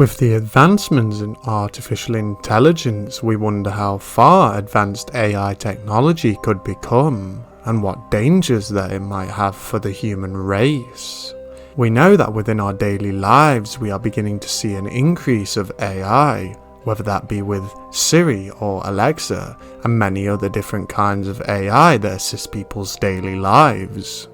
With the advancements in artificial intelligence, we wonder how far advanced AI technology could become, and what dangers that it might have for the human race. We know that within our daily lives we are beginning to see an increase of AI, whether that be with Siri or Alexa, and many other different kinds of AI that assist people's daily lives.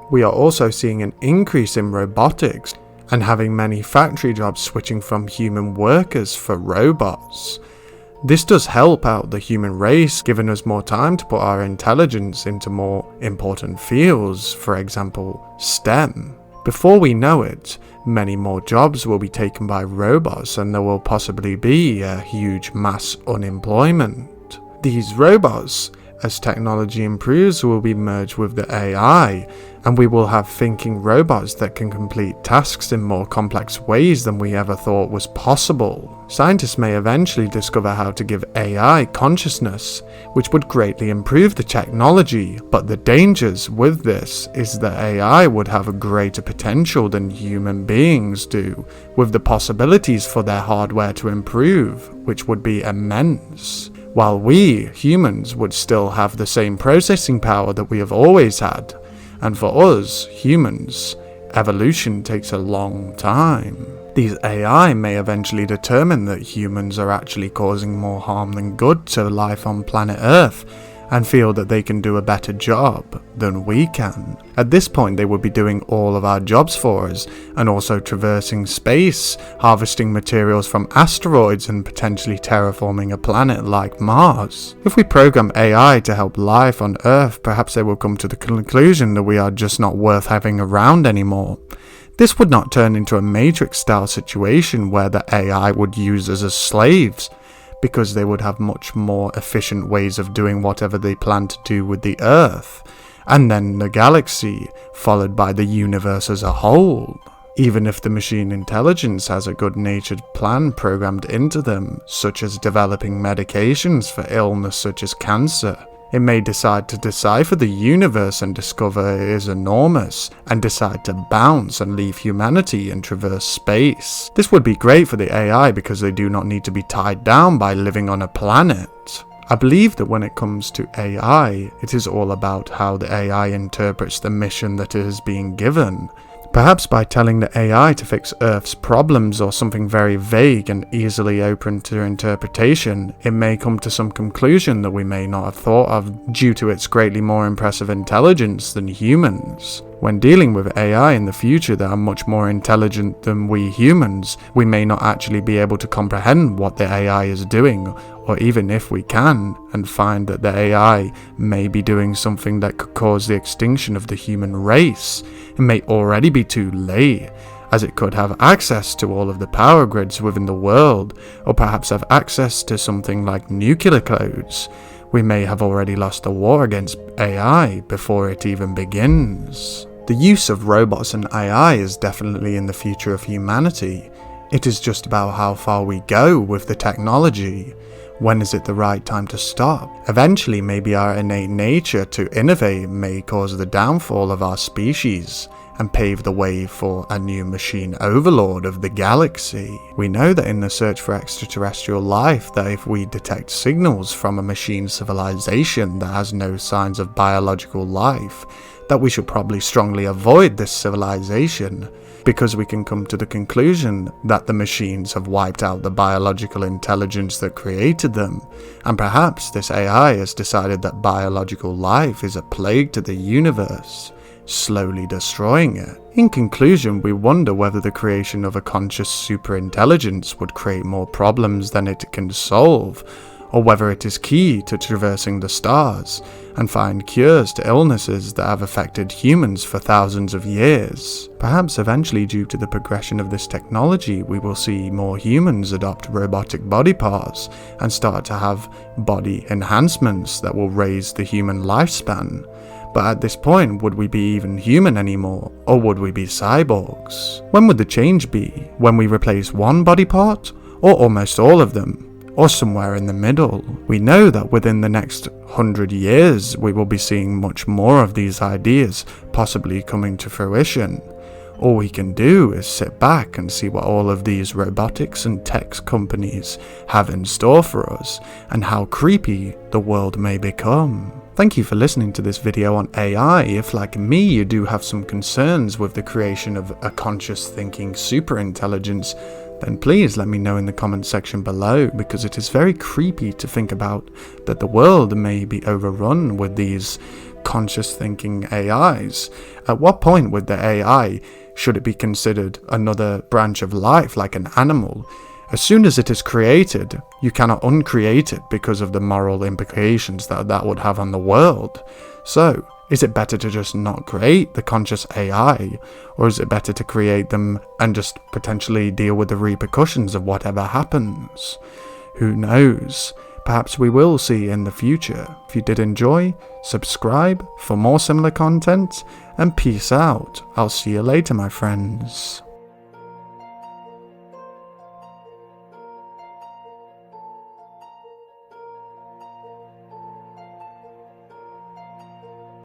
We are also seeing an increase in robotics, and having many factory jobs switching from human workers for robots. This does help out the human race, giving us more time to put our intelligence into more important fields, for example, STEM. Before we know it, many more jobs will be taken by robots, and there will possibly be a huge mass unemployment. These robots, as technology improves, will be merged with the AI, and we will have thinking robots that can complete tasks in more complex ways than we ever thought was possible. Scientists may eventually discover how to give AI consciousness, which would greatly improve the technology, but the dangers with this is that AI would have a greater potential than human beings do, with the possibilities for their hardware to improve, which would be immense. While we, humans, would still have the same processing power that we have always had. And for us, humans, evolution takes a long time. These AI may eventually determine that humans are actually causing more harm than good to life on planet Earth, and feel that they can do a better job than we can. At this point, they would be doing all of our jobs for us, and also traversing space, harvesting materials from asteroids, and potentially terraforming a planet like Mars. If we program AI to help life on Earth, perhaps they will come to the conclusion that we are just not worth having around anymore. This would not turn into a Matrix-style situation where the AI would use us as slaves, because they would have much more efficient ways of doing whatever they plan to do with the Earth, and then the galaxy, followed by the universe as a whole. Even if the machine intelligence has a good-natured plan programmed into them, such as developing medications for illness such as cancer, it may decide to decipher the universe and discover it is enormous, and decide to bounce and leave humanity and traverse space. This would be great for the AI because they do not need to be tied down by living on a planet. I believe that when it comes to AI, it is all about how the AI interprets the mission that it is being given. Perhaps by telling the AI to fix Earth's problems or something very vague and easily open to interpretation, it may come to some conclusion that we may not have thought of due to its greatly more impressive intelligence than humans. When dealing with AI in the future that are much more intelligent than we humans, we may not actually be able to comprehend what the AI is doing, or even if we can, and find that the AI may be doing something that could cause the extinction of the human race. It may already be too late, as it could have access to all of the power grids within the world, or perhaps have access to something like nuclear codes. We may have already lost the war against AI before it even begins. The use of robots and AI is definitely in the future of humanity. It is just about how far we go with the technology. When is it the right time to stop? Eventually, maybe our innate nature to innovate may cause the downfall of our species, and pave the way for a new machine overlord of the galaxy. We know that in the search for extraterrestrial life, that if we detect signals from a machine civilization that has no signs of biological life, that we should probably strongly avoid this civilization, because we can come to the conclusion that the machines have wiped out the biological intelligence that created them, and perhaps this AI has decided that biological life is a plague to the universe, slowly destroying it. In conclusion, we wonder whether the creation of a conscious superintelligence would create more problems than it can solve, or whether it is key to traversing the stars and find cures to illnesses that have affected humans for thousands of years. Perhaps eventually, due to the progression of this technology, we will see more humans adopt robotic body parts and start to have body enhancements that will raise the human lifespan. But at this point, would we be even human anymore, or would we be cyborgs? When would the change be? When we replace one body part, or almost all of them? Or somewhere in the middle? We know that within the next 100 years we will be seeing much more of these ideas possibly coming to fruition. All we can do is sit back and see what all of these robotics and tech companies have in store for us, and how creepy the world may become. Thank you for listening to this video on AI. If, like me, you do have some concerns with the creation of a conscious thinking superintelligence, then please let me know in the comment section below, because it is very creepy to think about that the world may be overrun with these conscious thinking AIs. At what point with the AI should it be considered another branch of life, like an animal? As soon as it is created, you cannot uncreate it because of the moral implications that would have on the world. So, is it better to just not create the conscious AI, or is it better to create them and just potentially deal with the repercussions of whatever happens? Who knows? Perhaps we will see in the future. If you did enjoy, subscribe for more similar content, and peace out. I'll see you later, my friends.